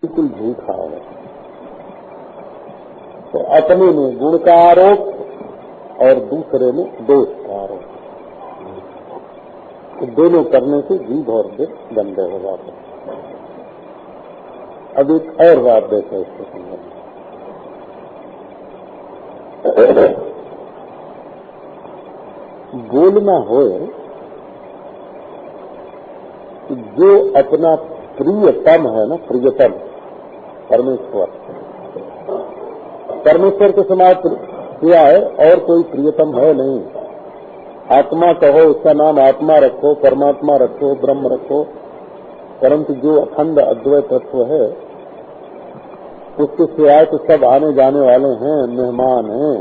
बिल्कुल झूठा है। तो अपने में गुण का आरोप और दूसरे में दोष का आरोप, तो दोनों करने से जीव और दिल गंदे हो जाते हैं। अब एक और बात देखो इसके संबंध में। बोलना हो कि जो अपना प्रियतम है ना, प्रियतम परमेश्वर, परमेश्वर के समाज किया है और कोई प्रियतम है नहीं। आत्मा कहो, उसका नाम आत्मा रखो, परमात्मा रखो, ब्रह्म रखो, परंतु जो अखंड अद्वैत तत्व है उसके सिवाय तो सब आने जाने वाले हैं, मेहमान हैं,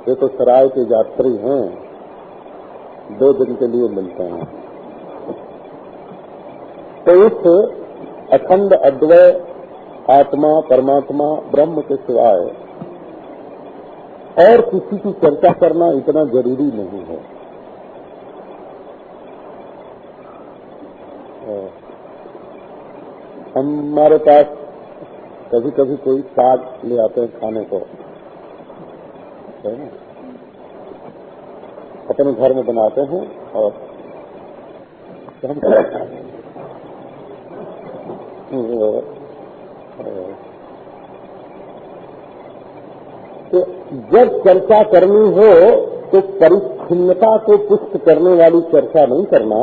ये तो सराय के यात्री हैं, 2 दिन के लिए मिलते हैं। तो इस अखंड अद्वैत आत्मा परमात्मा ब्रह्म के सिवाय और किसी की चर्चा करना इतना जरूरी नहीं है। हमारे पास कभी कभी कोई साग ले आते हैं खाने को, है ना, अपने घर में बनाते हैं और हम खाते हैं। तो जब चर्चा करनी हो तो परिच्छिन्नता को पुष्ट करने वाली चर्चा नहीं करना,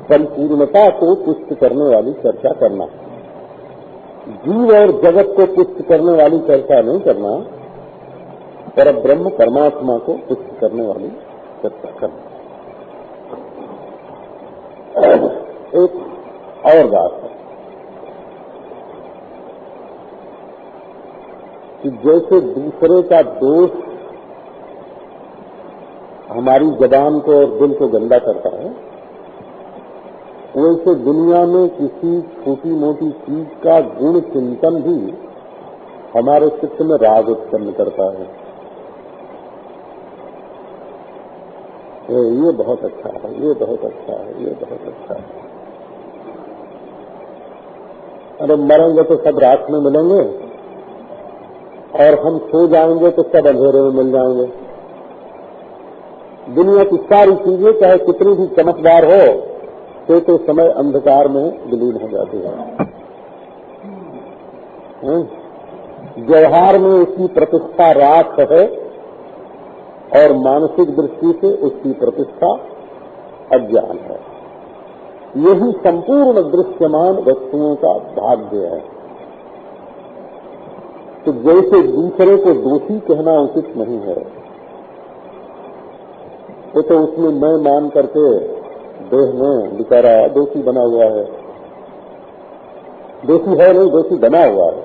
परिपूर्णता को पुष्ट करने वाली चर्चा करना। जीव और जगत को पुष्ट करने वाली चर्चा नहीं करना, पर ब्रह्म परमात्मा को पुष्ट करने वाली चर्चा करना। एक और बात है कि जैसे दूसरे का दोष हमारी जबान को और दिल को गंदा करता है, वैसे दुनिया में किसी छोटी मोटी चीज का गुण चिंतन भी हमारे चित्त में राग उत्पन्न करता है। ये बहुत अच्छा है, ये बहुत अच्छा है, ये बहुत अच्छा है। अरे मरेंगे तो सब रात में मिलेंगे और हम सो जाएंगे तो सब अंधेरे में मिल जाएंगे। दुनिया की सारी चीजें चाहे कितनी भी चमकदार हो तो समय अंधकार में विलीन हो जाती है। व्यवहार में उसकी प्रतिष्ठा राख है और मानसिक दृष्टि से उसकी प्रतिष्ठा अज्ञान है। यही संपूर्ण दृश्यमान वस्तुओं का भाग्य है। तो जैसे दूसरे को दोषी कहना उचित नहीं है, तो उसमें मैं मान करके देह में बेचारा दोषी बना हुआ है। दोषी है नहीं, दोषी बना हुआ है।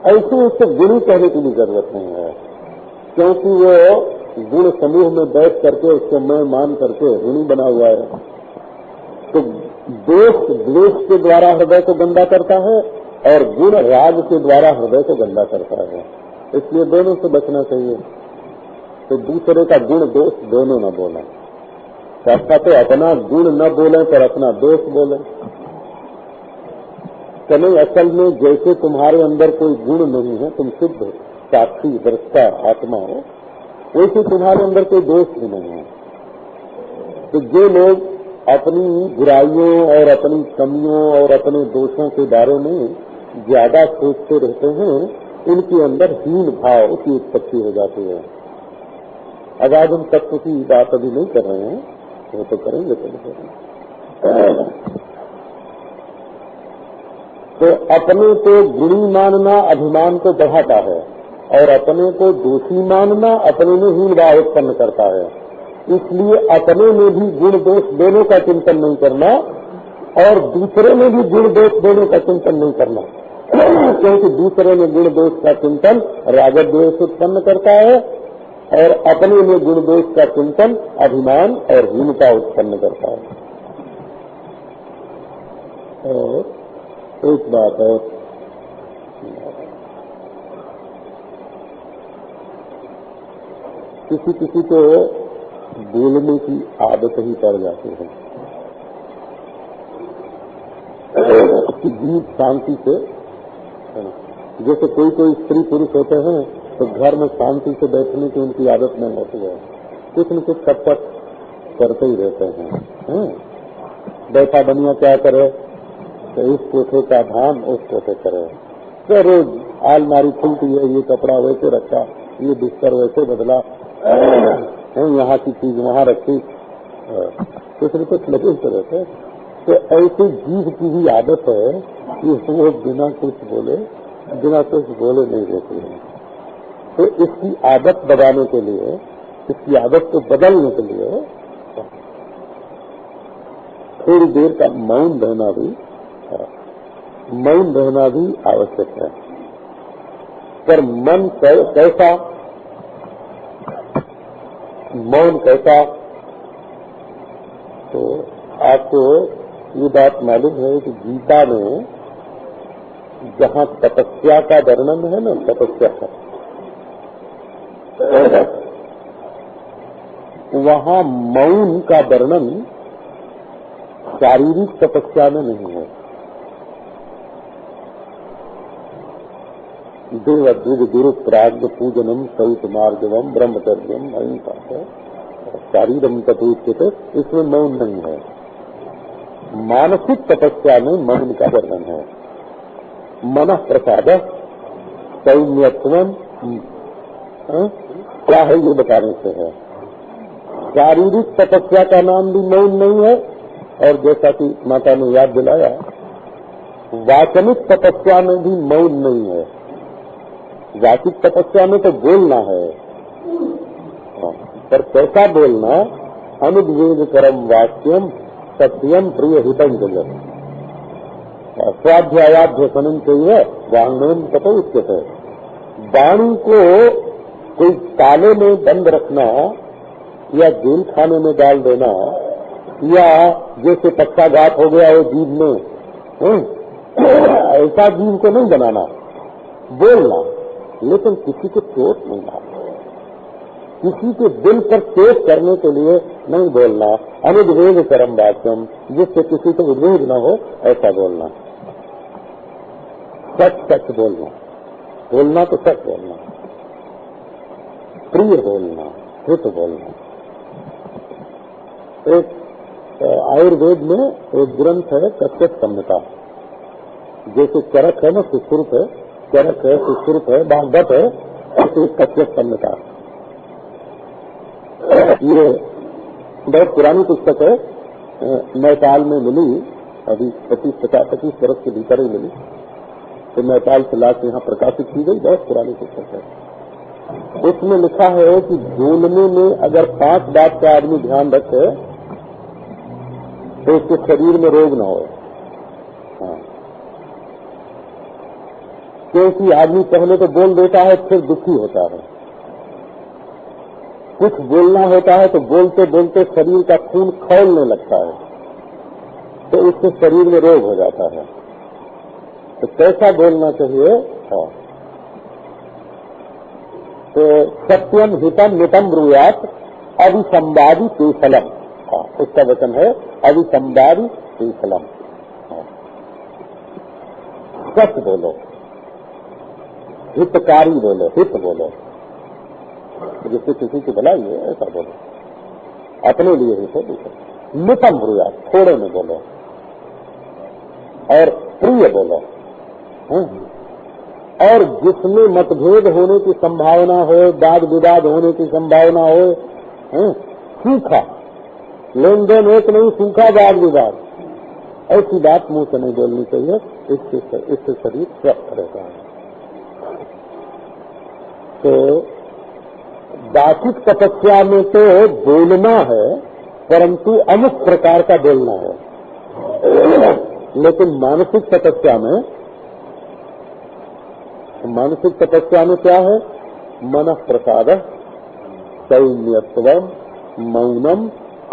ऐसे उसको गुणी कहने की भी जरूरत नहीं है, क्योंकि वो गुण समूह में बैठ करके उसको मैं मान करके गुणी बना हुआ है। तो दोष द्वेष के द्वारा हृदय को गंदा करता है और गुण राग के द्वारा हृदय को गंदा करता है। इसलिए दोनों से बचना चाहिए। तो दूसरे का गुण दोष दोनों न बोलें। तो अपना गुण न बोलें पर अपना दोष बोलें। नहीं, असल में जैसे तुम्हारे अंदर कोई गुण नहीं है, तुम शुद्ध साक्षी दृष्टा आत्मा हो, वैसे तुम्हारे अंदर कोई दोष भी नहीं है। तो जो लोग अपनी बुराइयों और अपनी कमियों और अपने दोषों के बारे में ज्यादा सोचते रहते हैं, उनके अंदर हीन भाव की उत्पत्ति हो जाती है। अब आज हम तत्व की बात अभी नहीं कर रहे हैं, वो तो करेंगे तो अपने को गुणी मानना अभिमान को बढ़ाता है और अपने को दोषी मानना अपने में हीन भाव उत्पन्न करता है। इसलिए अपने में भी गुण दोष दोनों का चिंतन नहीं करना और दूसरे में भी गुण दोष दोनों का चिंतन नहीं करना, क्योंकि दूसरे में गुण दोष का चिंतन राग द्वेष उत्पन्न करता है और अपने में गुण दोष का चिंतन अभिमान और हीनता उत्पन्न करता है। और एक बात और, किसी किसी को बोलने की आदत ही पड़ जाती है। उसकी जीत शांति से, जैसे कोई कोई स्त्री पुरुष होते हैं तो घर में शांति से बैठने की उनकी आदत नहीं होती है, कुछ न कुछ खटपट करते ही रहते हैं। बैठा बनिया क्या करे, तो इस कोठे का धाम उस कोठे करे, तो रोज अलमारी खुलती है, ये कपड़ा वैसे रखा, ये बिस्तर वैसे बदला, यहाँ की चीज वहाँ रखी, कुछ न कुछ लगे रहते। तो ऐसे जीव की भी आदत है कि वो बिना कुछ बोले, बिना कुछ बोले नहीं रहते हैं। तो इसकी आदत दबाने के लिए, इसकी आदत को बदलने के लिए थोड़ी देर का मौन रहना भी आवश्यक है। पर मन कैसा, मौन कैसा, तो आपको ये बात मालूम है कि गीता में जहाँ तपस्या का वर्णन है ना, तपस्या का, वहाँ मौन का वर्णन शारीरिक तपस्या में नहीं है। देव द्विज गुरु प्राग्ञ पूजनम सहित मार्गवम ब्रह्मचर्यम अहिंसा है, शारीरम तपोच्यते, इसमें मौन नहीं है। मानसिक तपस्या में मौन का वर्णन है। मन प्रसाद सौम्यत्वम, क्या है ये बताने से है। शारीरिक तपस्या का नाम भी मौन नहीं है, और जैसा कि माता ने याद दिलाया, वाचनिक तपस्या में भी मौन नहीं है। वाचिक तपस्या में तो बोलना है, पर कैसा बोलना, अनुद्वेग करम वाक्यम सत्यम प्रिय हितम जगत, स्वाध्यायाभ्यसनम चाहिए, वांग्मयम तपो उच्यते। वाणी को कोई ताले में बंद रखना या जेल खाने में डाल देना, या जैसे पक्षाघात हो गया वो जीव में, ऐसा जीव को नहीं बनाना। बोलना, लेकिन किसी को चोट नहीं लाना, किसी के दिल पर चोट करने के लिए नहीं बोलना। अनुद्वेग करम वाक्यम, जिससे किसी को उद्वेग न हो ऐसा बोलना। सच बोलना, बोलना तो सच बोलना, प्रिय बोलना, हित बोलना। एक आयुर्वेद में एक ग्रंथ है कश्यप संहिता, जैसे चरक है ना, सुश्रुत है, चरक है, सुश्रुत है, भागवत है, ऐसे कश्यप संहिता। ये बहुत पुरानी पुस्तक है, नेपाल में मिली, अभी 25 वर्ष के भीतर ही मिली, तो नेपाल से लाकर यहाँ प्रकाशित की गई, बहुत पुरानी पुस्तक है। उसमें लिखा है कि बोलने में अगर 5 बात का आदमी ध्यान रखे तो उसके शरीर में रोग न हो। क्योंकि आदमी पहले तो बोल देता है, फिर दुखी होता है। कुछ बोलना होता है तो बोलते बोलते शरीर का खून खौलने लगता है, तो उससे शरीर में रोग हो जाता है। तो कैसा बोलना चाहिए? तो सत्यम हितम नितम ब्रूयात अभिसंवादी कुशलम, उसका वचन है अभिसंवादी कुशलम। सच बोलो, हितकारी बोलो, हित बोलो, जिससे किसी की भलाई है ऐसा बोलो, अपने लिए हित हो। नितम ब्रूयात, थोड़े में बोलो, और प्रिय बोलो। और जिसमें मतभेद होने की संभावना हो, वाद विवाद होने की संभावना हो, सूखा लेन देन एक नहीं, सूखा वाद विवाद, ऐसी बात मुंह से नहीं बोलनी चाहिए। इससे शरीर स्वस्थ रहता है। तो वाचिक तपस्या में तो बोलना है, परंतु अमुक प्रकार का बोलना है। लेकिन मानसिक तपस्या में क्या है? मन प्रसाद सौम्यत्वम मौनम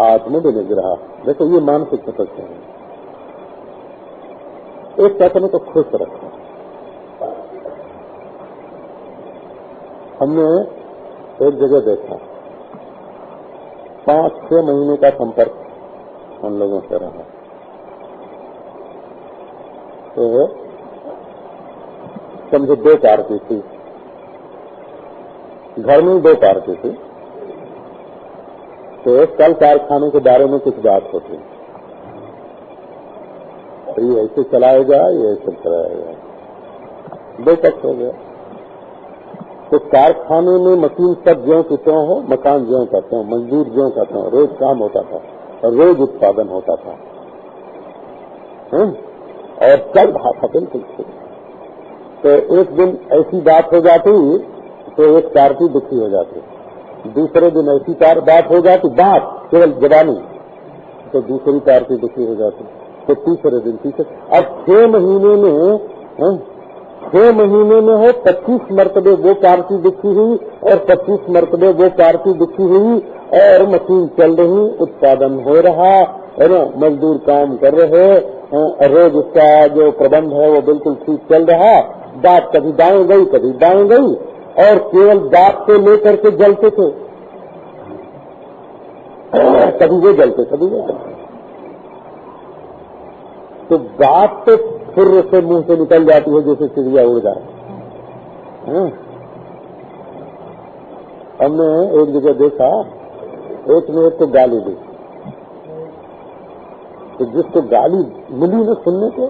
आत्मविनिग्रह। देखो ये मानसिक तपस्या है। एक कहने को खुश रखो। हमने एक जगह देखा, 5-6 महीने का संपर्क उन लोगों से रहा। तो समझो 2 पार्टी थी, घर में 2 पार्टी थी, तो कल कारखाने के बारे में कुछ बात होती, ये ऐसे चलाएगा, ये ऐसे चलाएगा, 2 पक्ष हो गया। तो कारखाने में मशीन सब ज्यों की त्यों हो, मकान ज्यों का त्यों, मजदूर ज्यों का त्यों, रोज काम होता था और रोज उत्पादन होता था, और चल रहा था बिल्कुल। तो एक दिन ऐसी बात हो जाती तो एक पार्टी दुखी हो जाती, दूसरे दिन ऐसी बात हो जाती, बात केवल जबानी, तो दूसरी पार्टी दुखी हो जाती, तो तीसरे दिन तीसरे। अब 6 महीने में 6 महीने में हो 25 मरतबे वो पार्टी दुखी हुई और 25 मरतबे वो पार्टी दुखी हुई, और मशीन चल रही, उत्पादन हो रहा है ना, मजदूर काम कर रहे, रोज उसका जो प्रबंध है वो बिल्कुल ठीक चल रहा। बात कभी दाएं गई कभी बाएं गई, और केवल बात को लेकर के जलते थे, कभी वो जलते कभी वो जलते। तो बात तो फिर से मुंह से निकल जाती है जैसे चिड़िया उड़ जाए। हमने एक जगह देखा, एक ने एक को गाली दी, तो जिसको गाली मिली न सुनने को,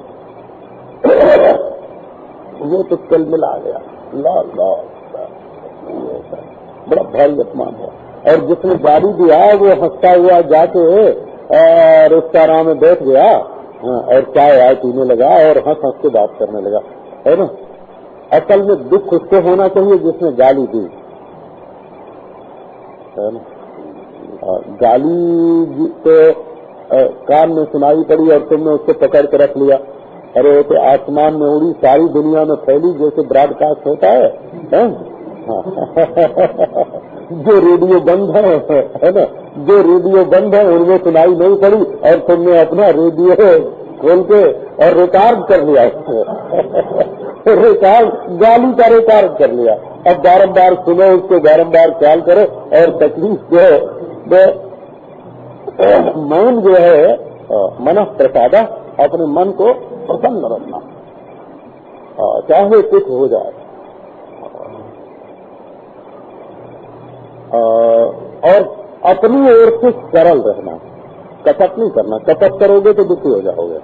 वो तो कल मिला गया, ला बड़ा भारी अपमान है। और जिसने गाली दिया वो हंसता हुआ जाके और रेस्टोरेंट में बैठ गया, और चाय आय पीने लगा और हंस हंस के बात करने लगा, है ना। असल में दुख उसको होना चाहिए जिसने गाली दी, है ना। गाली तो कान में सुनाई पड़ी और तुमने उसको पकड़ के रख लिया, अरे वो तो आसमान में उड़ी, सारी दुनिया में फैली जैसे ब्रॉडकास्ट होता है? जो रेडियो बंद है ना, जो रेडियो बंद है उनमें सुनाई नहीं पड़ी और तुमने अपना रेडियो खोल के और रिकॉर्ड कर लिया, रिकॉर्ड गाली का रिकॉर्ड कर लिया। अब बारंबार सुनो उसको, बारंबार ख्याल करो, और तकलीफ जो मौन जो है, मन प्रसादा, अपने मन को प्रसन्न रखना, चाहे कुछ हो जाए, और अपनी ओर से सरल रहना, कपट नहीं करना। कपट करोगे तो दुखी हो जाओगे,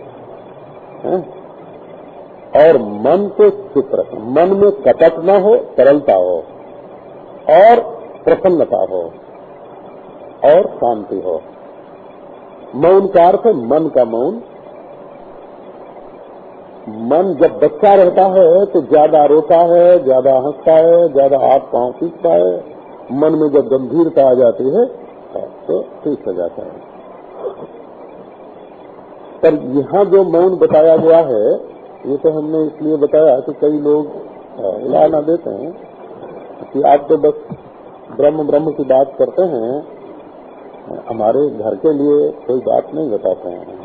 और मन को चुप रखना, मन में कपट न हो, सरलता हो और प्रसन्नता हो और शांति हो। मौन का अर्थ है मन का मौन। मन जब बच्चा रहता है तो ज्यादा रोता है, ज्यादा हंसता है, ज्यादा हाथ पांव पीटता है। मन में जब गंभीरता आ जाती है तो ठीक हो जाता है। पर यहाँ जो मौन बताया गया है, ये तो हमने इसलिए बताया कि कई लोग इलाना देते हैं कि आप तो बस ब्रह्म ब्रह्म की बात करते हैं, हमारे घर के लिए कोई बात नहीं बताते हैं।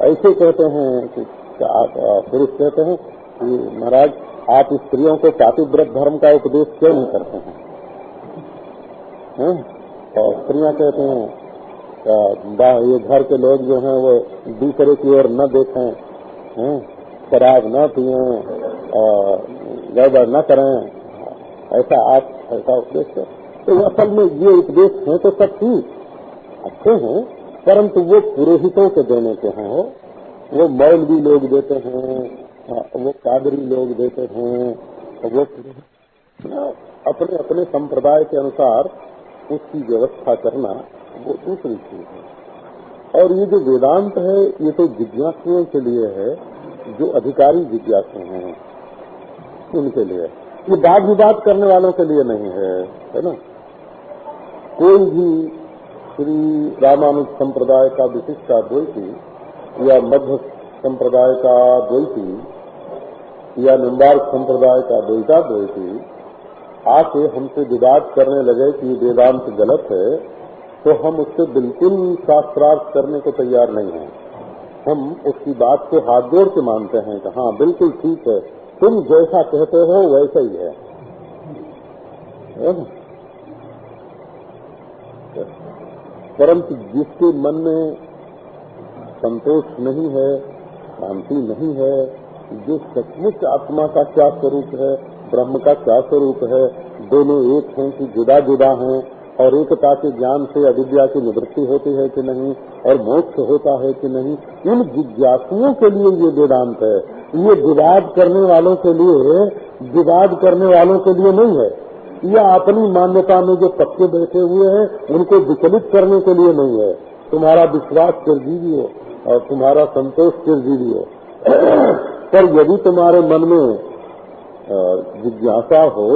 ऐसे कहते हैं कि आप पुरुष कहते हैं कि महाराज आप स्त्रियों को पातिव्रत धर्म का उपदेश क्यों नहीं करते हैं? और स्त्रियां कहते हैं ये घर के लोग जो हैं वो दूसरे की ओर न देखें, शराब न पिए, गड़बड़ न करें, ऐसा आप ऐसा उपदेश करें। तो असल में ये उपदेश हैं तो सब ठीक अच्छे हैं, परंतु वो पुरोहितों के देने के हैं, वो मौलवी लोग देते हैं, वो कादरी लोग देते हैं, वो अपने अपने संप्रदाय के अनुसार उसकी व्यवस्था करना वो दूसरी चीज है। और ये जो वेदांत है ये तो जिज्ञासुओं के लिए है, जो अधिकारी जिज्ञासु हैं उनके लिए, ये वाद विवाद करने वालों के लिए नहीं है ना। कोई भी श्री रामानुज संप्रदाय का विशिष्ट अद्वैती या मध्य संप्रदाय का द्वैती या निम्बार्क संप्रदाय का द्वैताद्वैती आके हमसे विवाद करने लगे कि वेदांत गलत है, तो हम उससे बिल्कुल शास्त्रार्थ करने को तैयार नहीं हैं। हम उसकी बात को हाथ जोड़ के मानते हैं कि हाँ बिल्कुल ठीक है, तुम जैसा कहते हो वैसा ही है। परंतु जिसके मन में संतोष नहीं है, शांति नहीं है, जो सचमुच आत्मा का क्या स्वरूप है, ब्रह्म का क्या स्वरूप है, दोनों एक हैं कि जुदा जुदा हैं, और एकता के ज्ञान से अविद्या की निवृत्ति होती है कि नहीं, और मोक्ष होता है कि नहीं, इन जिज्ञासुओं के लिए ये वेदांत है। ये विवाद करने वालों के लिए, विवाद करने वालों के लिए नहीं है। यह अपनी मान्यता में जो पक्के बैठे हुए हैं उनको विचलित करने के लिए नहीं है। तुम्हारा विश्वास चिरजीवी हो और तुम्हारा संतोष चिरजीवी हो। पर यदि तुम्हारे मन में जिज्ञासा हो,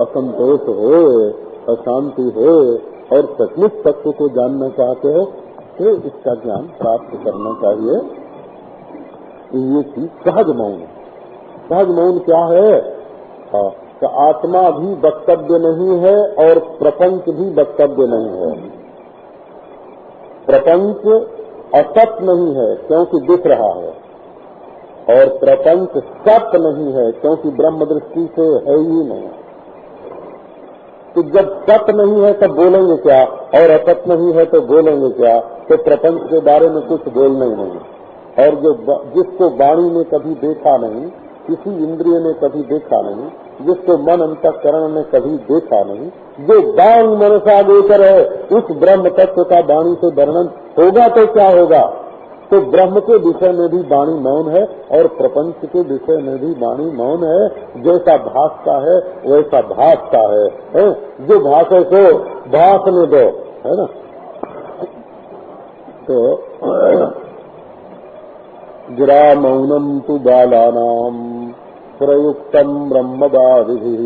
असंतोष हो, अशांति हो और सचमुच तत्व को जानना चाहते हो तो इसका ज्ञान प्राप्त करना चाहिए। ये चीज सहज मौन। सहज मौन क्या है? कि आत्मा भी वक्तव्य नहीं है और प्रपंच भी वक्तव्य नहीं है। प्रपंच असत नहीं है क्योंकि दिख रहा है, और प्रपंच सत नहीं है क्योंकि ब्रह्म दृष्टि से है ही नहीं। तो जब सत नहीं है तब बोलेंगे क्या, और असत नहीं है तो बोलेंगे क्या? तो प्रपंच के बारे में कुछ बोलना ही नहीं। और जो जिसको वाणी ने कभी देखा नहीं, किसी इंद्रिय ने कभी देखा नहीं, जिसको मन अंतःकरण ने कभी देखा नहीं, जो वांग मनसा गोचर है, उस ब्रह्म तत्व का वाणी से वर्णन होगा तो क्या होगा? तो ब्रह्म के विषय में भी वाणी मौन है और प्रपंच के विषय में भी वाणी मौन है। जैसा भासता है वैसा भासता है? जो भाषे को भासने दो, है ना। तो गिरा मौनम तु बालानाम प्रयुक्तम ब्रह्मवादिभिः।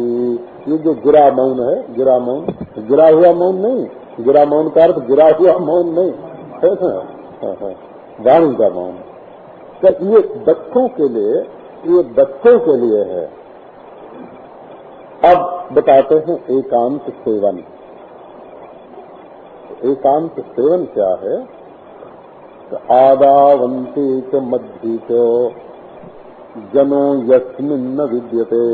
ये जो गिरा मौन है, गिरा मौन, गिरा हुआ मौन नहीं, गिरा मौन का अर्थ गिरा हुआ मौन नहीं है, वाणी का मौन। तो ये बच्चों के लिए, ये बच्चों के लिए है। अब बताते हैं एकांत सेवन। एकांत सेवन क्या है? आदावन्ते च मध्य च जनो यस्मिन्न विद्यते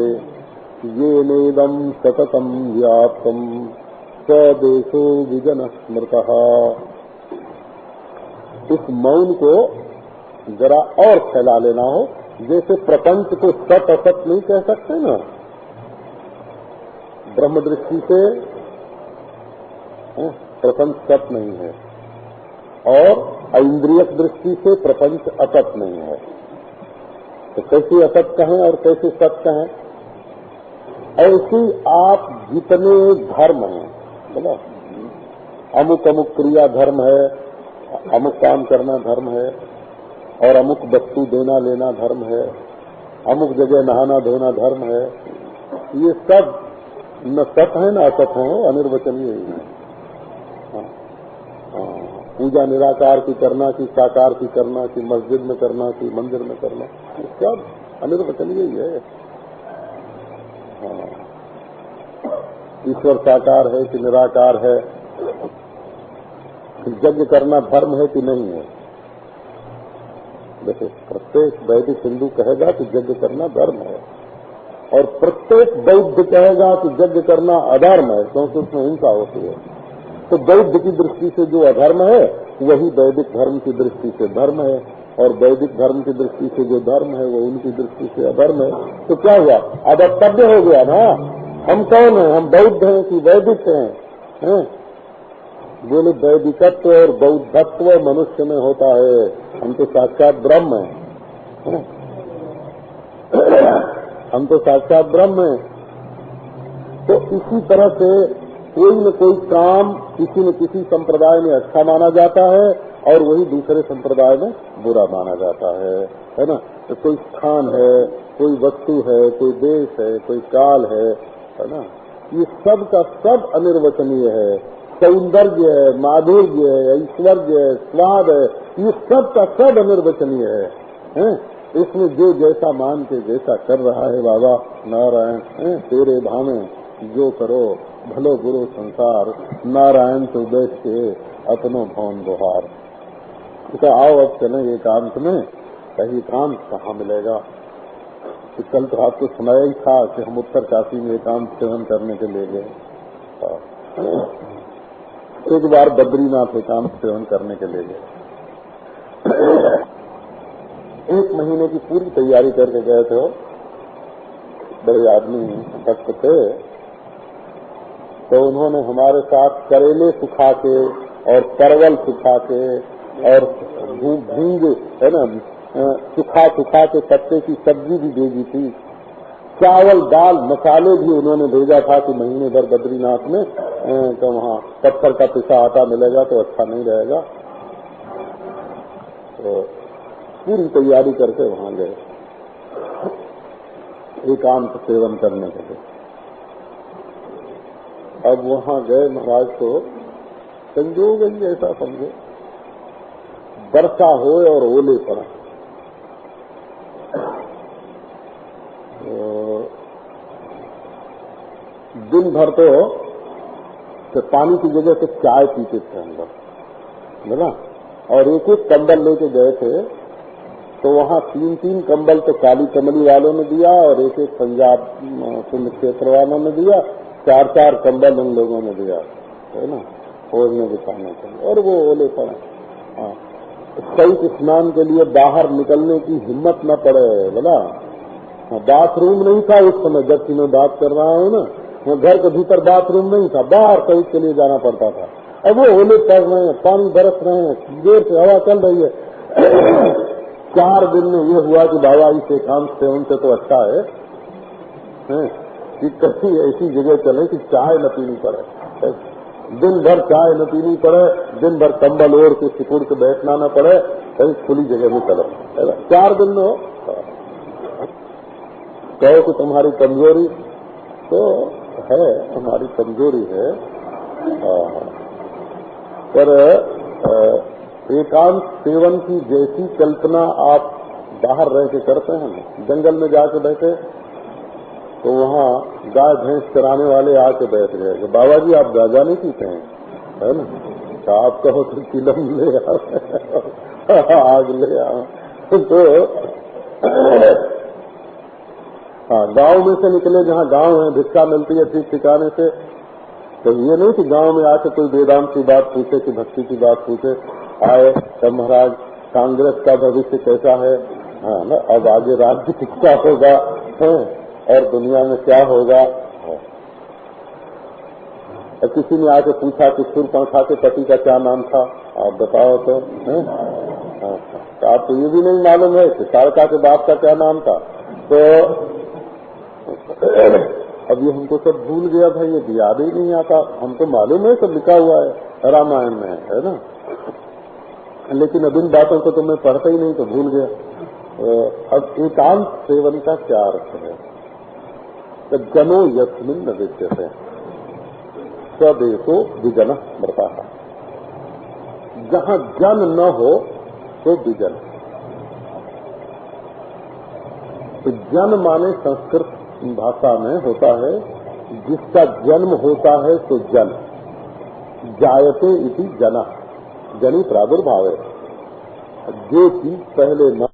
येनेदं सततं व्याप्तं स देशो विजन स्मृतः। इस मौन को जरा और फैला लेना हो। जैसे प्रपंच को सत असत नहीं कह सकते ना, ब्रह्म दृष्टि से प्रपंच सत नहीं है और इंद्रियक दृष्टि से प्रपंच असत नहीं है। तो कैसे असत कहें और कैसे सत कहें? ऐसी आप जितने धर्म हैं, बोला अमुक अमुक क्रिया धर्म है, अमुक काम करना धर्म है, और अमुक वस्तु देना लेना धर्म है, अमुक जगह नहाना धोना धर्म है, ये सब न सत है न असत है, अनिर्वचनीय ही है। पूजा निराकार की करना कि साकार की करना कि मस्जिद में करना कि मंदिर में करना, ये सब अनिर्वचनीय ही है। ईश्वर साकार है कि निराकार है, यज्ञ करना धर्म है कि नहीं है? देखो, प्रत्येक वैदिक हिंदू कहेगा कि यज्ञ करना धर्म है, और प्रत्येक बौद्ध कहेगा कि यज्ञ करना अधर्म है क्योंकि उसमें हिंसा होती है। तो बौद्ध की दृष्टि से जो अधर्म है वही वैदिक धर्म की दृष्टि से धर्म है, और वैदिक धर्म की दृष्टि से जो धर्म है वो उनकी दृष्टि से अधर्म है। तो क्या हुआ? अवक्तव्य हो गया ना। हम कौन हैं? हम बौद्ध हैं कि वैदिक हैं? बोले वैदिकत्व और बौद्धत्व मनुष्य में होता है, हम तो साक्षात ब्रह्म हैं। हम तो साक्षात ब्रह्म हैं। तो इसी तरह से कोई न कोई काम किसी न किसी संप्रदाय में अच्छा माना जाता है और वही दूसरे संप्रदाय में बुरा माना जाता है ना। तो कोई स्थान है, कोई वस्तु है, कोई देश है, कोई काल है ना। ये सब का सब अनिर्वचनीय है। सौंदर्य है, माधुर्य है, ऐश्वर्य है, स्वाद है, ये सब का सब अनिर्वचनीय है। इसमें जो जैसा मान के जैसा कर रहा है बाबा नारायण, तेरे भाने जो करो भलो बुरो संसार, नारायण तो बैठ के अपनो भवन गुहार। तो आओ अब चले एकांत में। कहीं एकांत कहाँ मिलेगा? तो कल तो आपको सुनाया ही था कि हम उत्तर काशी में एकांत सेवन करने के लिए गए। एक बार बद्रीनाथ एकांत सेवन करने के लिए गए। 1 महीने की पूरी तैयारी करके गए थे। बड़े आदमी भक्त थे, तो उन्होंने हमारे साथ करेले सुखा के और परवल सुखा के और भींग है ना सुखा के पत्ते की सब्जी भी भेजी थी। चावल दाल मसाले भी उन्होंने भेजा था कि महीने भर बद्रीनाथ में तो वहाँ पत्थर का पिसा आटा मिलेगा तो अच्छा नहीं रहेगा। तो पूरी तैयारी करके वहाँ गए एकांत सेवन करने के लिए। अब वहाँ गए महाराज तो संजोग ही ऐसा समझो, वर्षा हो और ओले पड़ा। दिन भर तो पानी की जगह से चाय पीते थे हम लोग, है ना। और एक कंबल लेके गए थे, तो वहाँ 3 कंबल तो काली कमली वालों ने दिया और एक पंजाब सिंध क्षेत्र वालों ने दिया, 4 कंबल उन लोगों ने दिया, है ना, ओढ़ने बिछाने के लिए। और वो ओले पड़े। हाँ, कई स्नान के लिए बाहर निकलने की हिम्मत न पड़े, बोला। बाथरूम नहीं था उस समय, जब कि मैं बात कर रहा हूँ ना, वो घर के भीतर बाथरूम नहीं था, बाहर कहीं के लिए जाना पड़ता था। अब वो ओले पड़ रहे हैं, पानी बरस रहे हैं, देर से हवा चल रही है। 4 दिन में ये हुआ कि बाबा इस एकांत सेवन से तो अच्छा है कि कहीं ऐसी जगह चले कि चाय न पीनी पड़े, दिन भर चाय न पीनी पड़े, दिन भर कंबल ओढ़ के सिकुड़ के बैठना न पड़े, कहीं खुली जगह में चलो। 4 दिन में हो कहो कि तुम्हारी कमजोरी तो है, हमारी कमजोरी है, पर एकांत सेवन की जैसी कल्पना आप बाहर रह के करते हैं। जंगल में जाके बैठे तो वहाँ गाय भैंस चराने वाले आके बैठ गए कि बाबा जी आप गांजा नहीं पीते हैं, है ना। तो आप कहो तो चिलम ले आओ, आग ले आओ। तो हाँ, गांव में से निकले, जहाँ गांव है, भिक्षा मिलती है ठीक ठिकाने से। तो ये नहीं कि गांव में आके कोई वेदांत की बात पूछे कि भक्ति की बात पूछे। आए तब महाराज कांग्रेस का भविष्य कैसा है, हाँ ना, अब आगे राज्य क्या होगा है, और दुनिया में क्या होगा। किसी ने आके पूछा कि सूर्पणखा के पति का क्या नाम था, आप बताओ तो, आपको ये भी नहीं मालूम है कि तारका के बाप का क्या नाम था। तो अब ये हमको सब भूल गया भाई, ये याद ही नहीं आता। हमको मालूम है सब लिखा हुआ है रामायण में, है ना, लेकिन अब इन बातों को तो मैं पढ़ता ही नहीं, तो भूल गया। अब एकांत सेवन का क्या अर्थ है? तो जनो यस्मिन् न विद्यते स्वदेशो विजन मृता। जहाँ जन न हो तो विजन। तो जन माने संस्कृत भाषा में होता है जिसका जन्म होता है तो जन, जायते इति जना, जनी प्रादुर्भाव है। जो चीज पहले न